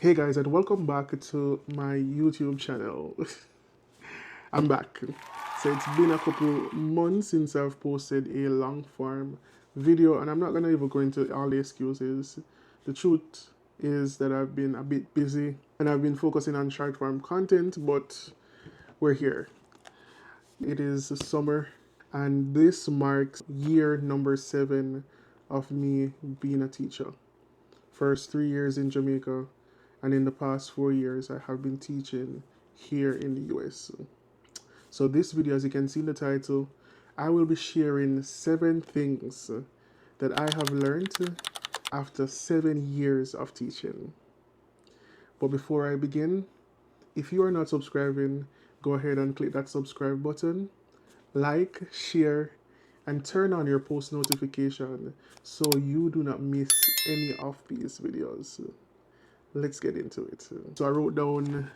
Hey guys, and welcome back to my YouTube channel. I'm back. So it's been a couple months since I've posted a long form video, and I'm not gonna even go into all the excuses. The truth is that I've been a bit busy and I've been focusing on short form content, but we're here. It is summer, and this marks year number 7 of me being a teacher. First 3 years in Jamaica, and in the past 4 years I have been teaching here in the US. So this video, as you can see in the title, I will be sharing 7 things that I have learned after 7 years of teaching. But before I begin, if you are not subscribing, go ahead and click that subscribe button, like, share, and turn on your post notification so you do not miss any of these videos. Let's get into it. So I wrote down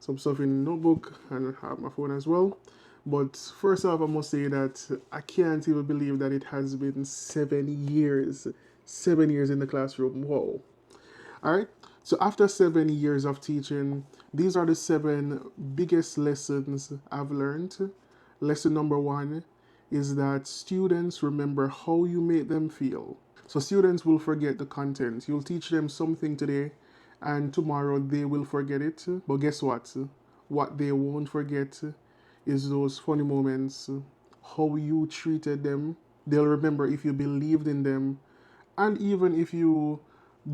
some stuff in the notebook and have my phone as well. But first off, I must say that I can't even believe that it has been 7 years. 7 years in the classroom. Whoa. Alright. So after 7 years of teaching, these are the 7 biggest lessons I've learned. Lesson number 1 is that students remember how you make them feel. So students will forget the content. You'll teach them something today, and tomorrow they will forget it. But guess what? What they won't forget is those funny moments, how you treated them. They'll remember if you believed in them, and even if you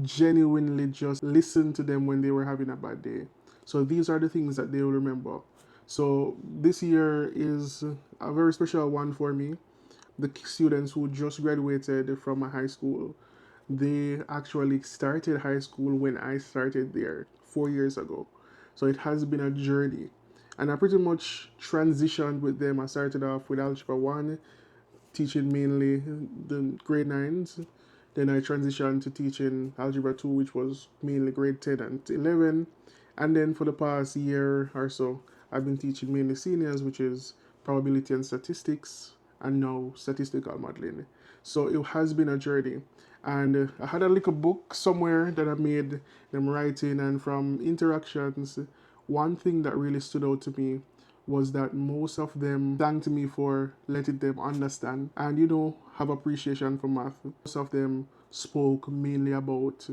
genuinely just listened to them when they were having a bad day. So these are the things that they will remember. So this year is a very special one for me. The students who just graduated from my high school, they actually started high school when I started there 4 years ago. So it has been a journey. And I pretty much transitioned with them. I started off with Algebra 1, teaching mainly the grade 9s. Then I transitioned to teaching Algebra 2, which was mainly grade 10 and 11. And then for the past year or so, I've been teaching mainly seniors, which is probability and statistics, and now statistical modeling. So it has been a journey. And I had a little book somewhere that I made them writing, and from interactions, one thing that really stood out to me was that most of them thanked me for letting them understand and, have appreciation for math. Most of them spoke mainly about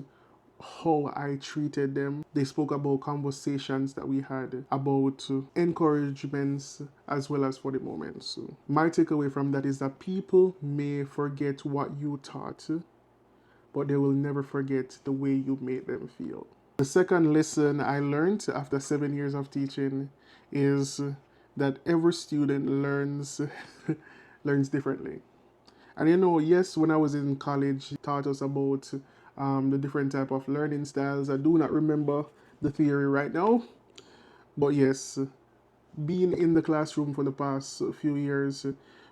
how I treated them. They spoke about conversations that we had, about encouragements as well as for the moments. My takeaway from that is that people may forget what you taught, but they will never forget the way you made them feel. The second lesson I learned after 7 years of teaching is that every student learns learns differently. And yes, when I was in college, it taught us about the different type of learning styles. I do not remember the theory right now, but yes, being in the classroom for the past few years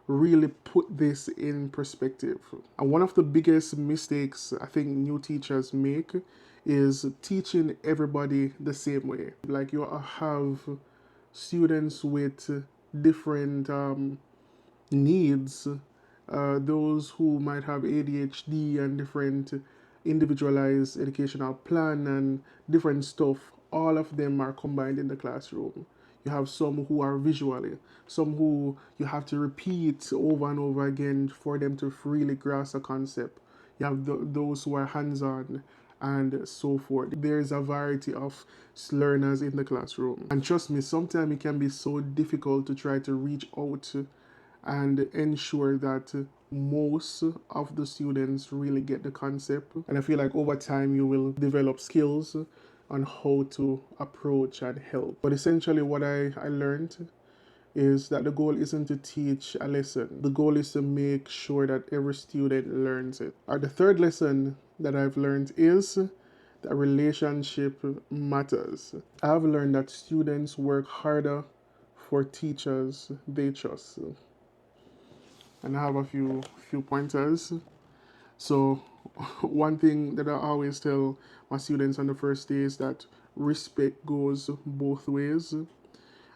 really put this in perspective. And one of the biggest mistakes I think new teachers make is teaching everybody the same way. Like you have students with different needs, those who might have ADHD and different individualized educational plan and different stuff, all of them are combined in the classroom. You have some who are visually, some who you have to repeat over and over again for them to really grasp a concept. You have those who are hands-on and so forth. There's a variety of learners in the classroom. And trust me, sometimes it can be so difficult to try to reach out and ensure that most of the students really get the concept. And I feel like over time you will develop skills on how to approach and help. But essentially what I learned is that the goal isn't to teach a lesson. The goal is to make sure that every student learns it. Or the third lesson that I've learned is that relationship matters. I've learned that students work harder for teachers they trust. And I have a few pointers. So one thing that I always tell my students on the first day is that respect goes both ways.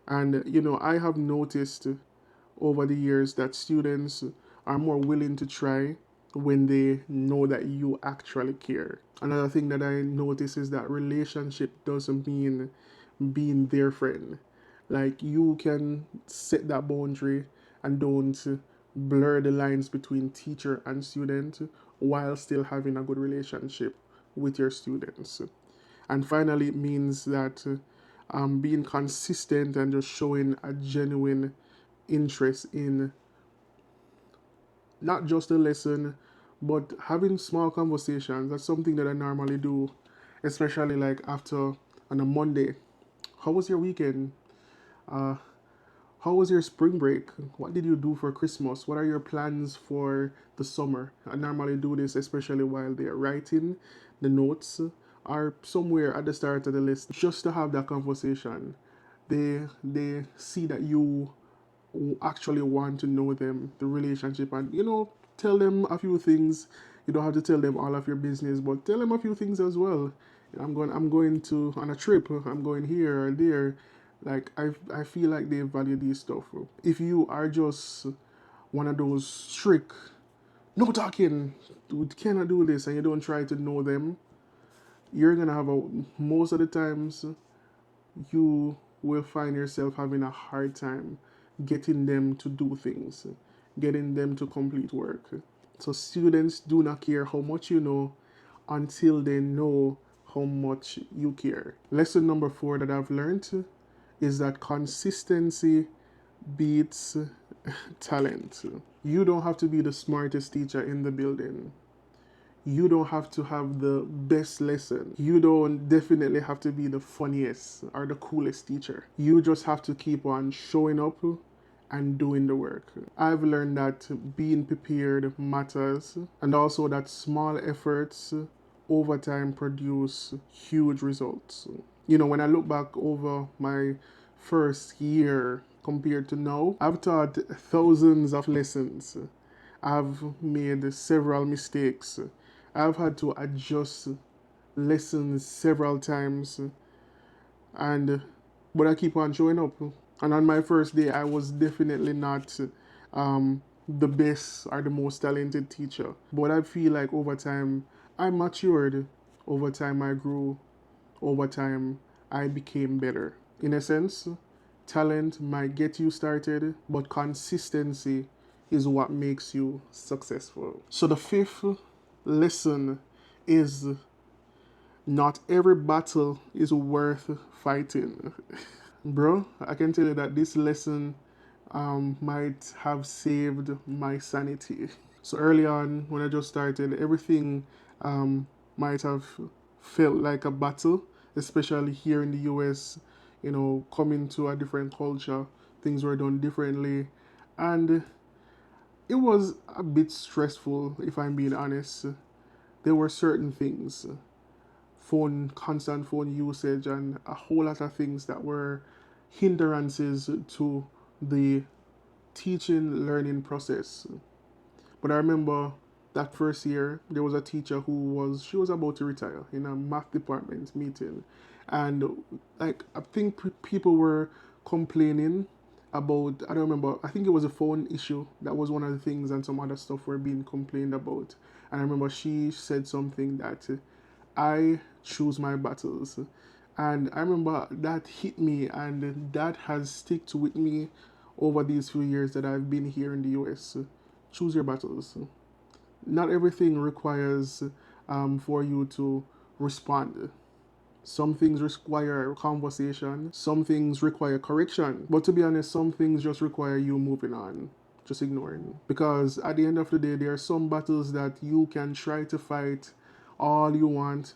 And I have noticed over the years that students are more willing to try when they know that you actually care. Another thing that I notice is that relationship doesn't mean being their friend. Like you can set that boundary and don't blur the lines between teacher and student while still having a good relationship with your students. And finally, it means that being consistent and just showing a genuine interest in not just a lesson, but having small conversations. That's something that I normally do, especially like after on a Monday. How was your weekend? Uh, how was your spring break? What did you do for Christmas? What are your plans for the summer? I normally do this especially while they're writing the notes or somewhere at the start of the list just to have that conversation. They see that you actually want to know them, the relationship, and tell them a few things. You don't have to tell them all of your business, but tell them a few things as well. I'm going to on a trip. I'm going here or there. Like I feel like they value these stuff. If you are just one of those strict, no talking, we cannot do this, and you don't try to know them, you're gonna have a most of the times you will find yourself having a hard time getting them to do things, getting them to complete work. So students do not care how much you know until they know how much you care. Lesson number 4 that I've learned is that consistency beats talent. You don't have to be the smartest teacher in the building. You don't have to have the best lesson. You don't definitely have to be the funniest or the coolest teacher. You just have to keep on showing up and doing the work. I've learned that being prepared matters, and also that small efforts over time produce huge results. When I look back over my first year compared to now, I've taught thousands of lessons. I've made several mistakes. I've had to adjust lessons several times, and but I keep on showing up. And on my first day, I was definitely not the best or the most talented teacher. But I feel like over time, I matured. Over time, I grew. Over time, I became better. In a sense, talent might get you started, but consistency is what makes you successful. So the 5th lesson is not every battle is worth fighting. Bro, I can tell you that this lesson might have saved my sanity. So early on, when I just started, everything might have felt like a battle, especially here in the US. Coming to a different culture, things were done differently, and it was a bit stressful, if I'm being honest. There were certain things, constant phone usage, and a whole lot of things that were hindrances to the teaching learning process. But I remember that first year, there was a teacher she was about to retire in a math department meeting. And like, I think people were complaining about, I don't remember, I think it was a phone issue. That was one of the things, and some other stuff were being complained about. And I remember she said something that I choose my battles. And I remember that hit me, and that has sticked with me over these few years that I've been here in the US. Choose your battles. Not everything requires for you to respond. Some things require conversation, some things require correction. But to be honest, some things just require you moving on, just ignoring. Because at the end of the day, there are some battles that you can try to fight all you want,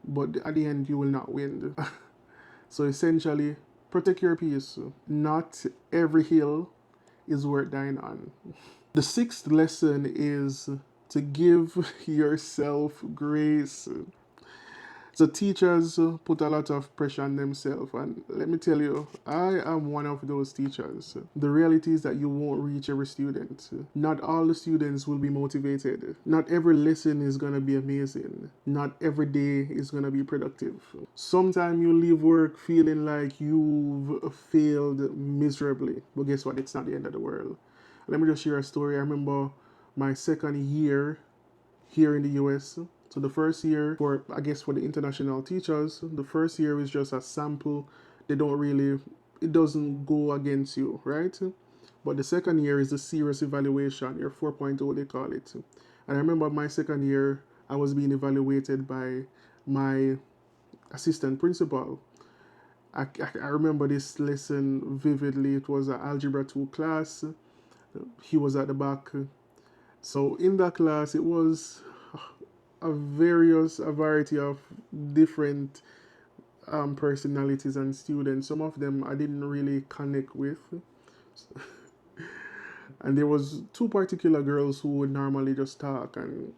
but at the end, you will not win. So essentially, protect your peace. Not every hill is worth dying on. The 6th lesson is to give yourself grace. So teachers put a lot of pressure on themselves, and let me tell you, I am one of those teachers. The reality is that you won't reach every student. Not all the students will be motivated. Not every lesson is gonna be amazing. Not every day is gonna be productive. Sometimes you leave work feeling like you've failed miserably, but guess what? It's not the end of the world. Let me just share a story. I remember my second year here in the US. So the first year for, I guess, for the international teachers, the first year is just a sample. They don't really, it doesn't go against you, right? But the second year is the serious evaluation, your 4.0 they call it. And I remember my second year, I was being evaluated by my assistant principal. I remember this lesson vividly. It was an Algebra 2 class. He was at the back. So in that class, it was a variety of different personalities and students. Some of them I didn't really connect with. And there was two particular girls who would normally just talk, and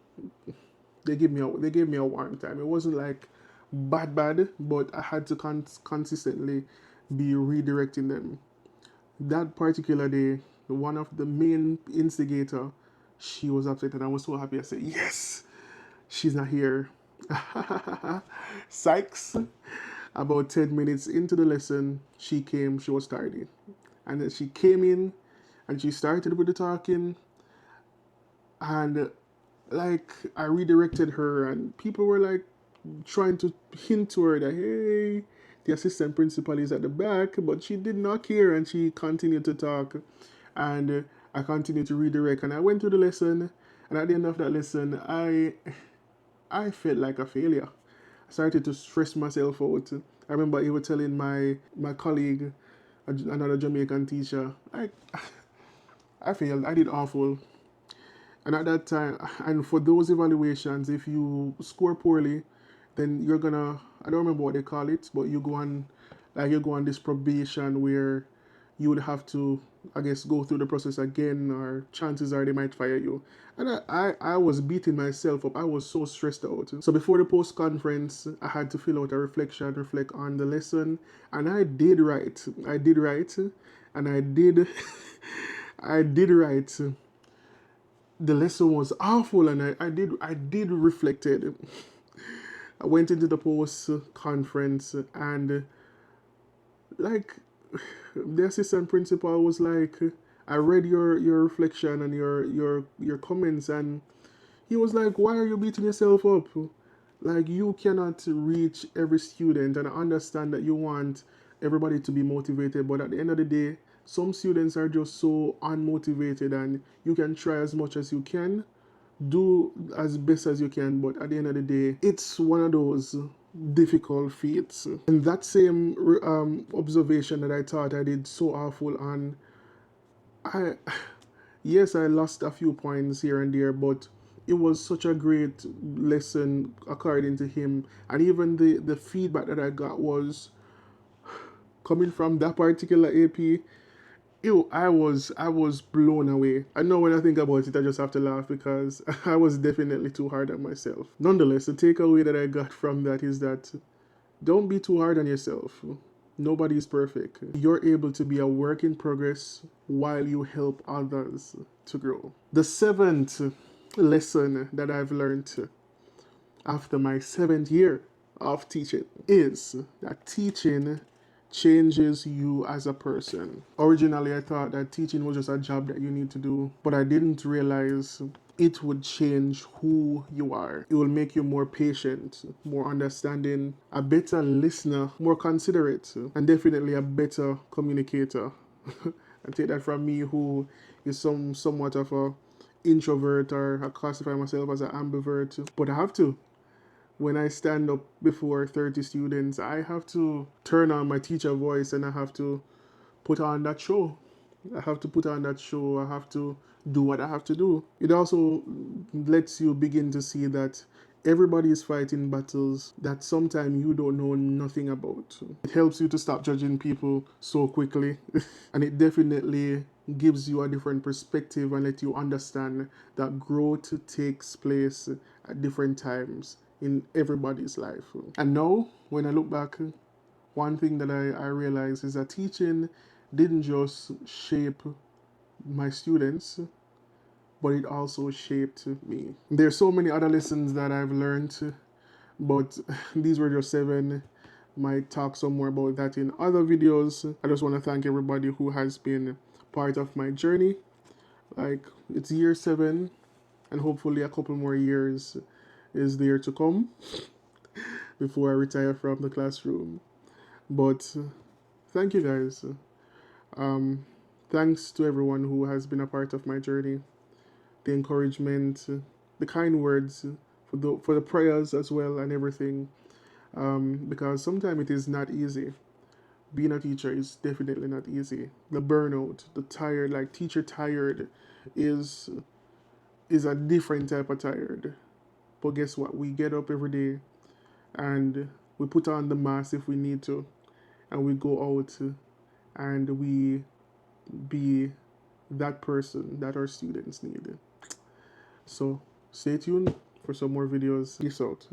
they gave me a warm time. It wasn't like bad, but I had to consistently be redirecting them. That particular day, one of the main instigator, she was upset, and I was so happy. I said, "Yes, she's not here." Sykes. About 10 minutes into the lesson, she came. She was tardy, and then she came in, and she started with the talking, and like I redirected her, and people were like trying to hint to her that, hey, the assistant principal is at the back, but she did not care, and she continued to talk, and I continued to redirect, and I went through the lesson, and at the end of that lesson, I felt like a failure. I started to stress myself out. I remember he was telling my colleague, another Jamaican teacher, I failed. I did awful. And at that time, and for those evaluations, if you score poorly, then you're gonna, I don't remember what they call it, but you go on this probation where you would have to, I guess, go through the process again, or chances are they might fire you. And I was beating myself up. I was so stressed out. So before the post conference, I had to fill out a reflection, reflect on the lesson, and I did write. I did write, and I did, I did write. The lesson was awful, and I did reflect it. I went into the post conference, and like the assistant principal was like, I read your reflection and your comments, and he was like, why are you beating yourself up? Like, you cannot reach every student, and I understand that you want everybody to be motivated, but at the end of the day, some students are just so unmotivated, and you can try as much as you can, do as best as you can, but at the end of the day, it's one of those difficult feats. And that same observation that I thought I did so awful on, I yes, I lost a few points here and there, but it was such a great lesson according to him. And even the feedback that I got was coming from that particular AP. Ew, I was blown away. I know when I think about it, I just have to laugh because I was definitely too hard on myself. Nonetheless, the takeaway that I got from that is that don't be too hard on yourself. Nobody is perfect. You're able to be a work in progress while you help others to grow. The seventh lesson that I've learned after my 7th year of teaching is that teaching changes you as a person. Originally, I thought that teaching was just a job that you need to do, but I didn't realize it would change who you are. It will make you more patient, more understanding, a better listener, more considerate, and definitely a better communicator. And take that from me, who is somewhat of a introvert, or I classify myself as an ambivert, but I have to. When I stand up before 30 students, I have to turn on my teacher voice, and I have to put on that show. I have to put on that show. I have to do what I have to do. It also lets you begin to see that everybody is fighting battles that sometimes you don't know nothing about. It helps you to stop judging people so quickly. And it definitely gives you a different perspective and let you understand that growth takes place at different times in everybody's life. And now, when I look back, one thing that I realized is that teaching didn't just shape my students, but it also shaped me. There's so many other lessons that I've learned, but these were just 7. Might talk some more about that in other videos. I just want to thank everybody who has been part of my journey. Like, it's year 7. and hopefully a couple more years is there to come before I retire from the classroom. But thank you guys. Um, Thanks to everyone who has been a part of my journey, the encouragement, the kind words, for the prayers as well and everything. Because sometimes it is not easy. Being a teacher is definitely not easy. The burnout, the tired, like teacher tired, is is a different type of tired. But guess what? We get up every day and we put on the mask if we need to, and we go out and we be that person that our students need. So stay tuned for some more videos. Peace out.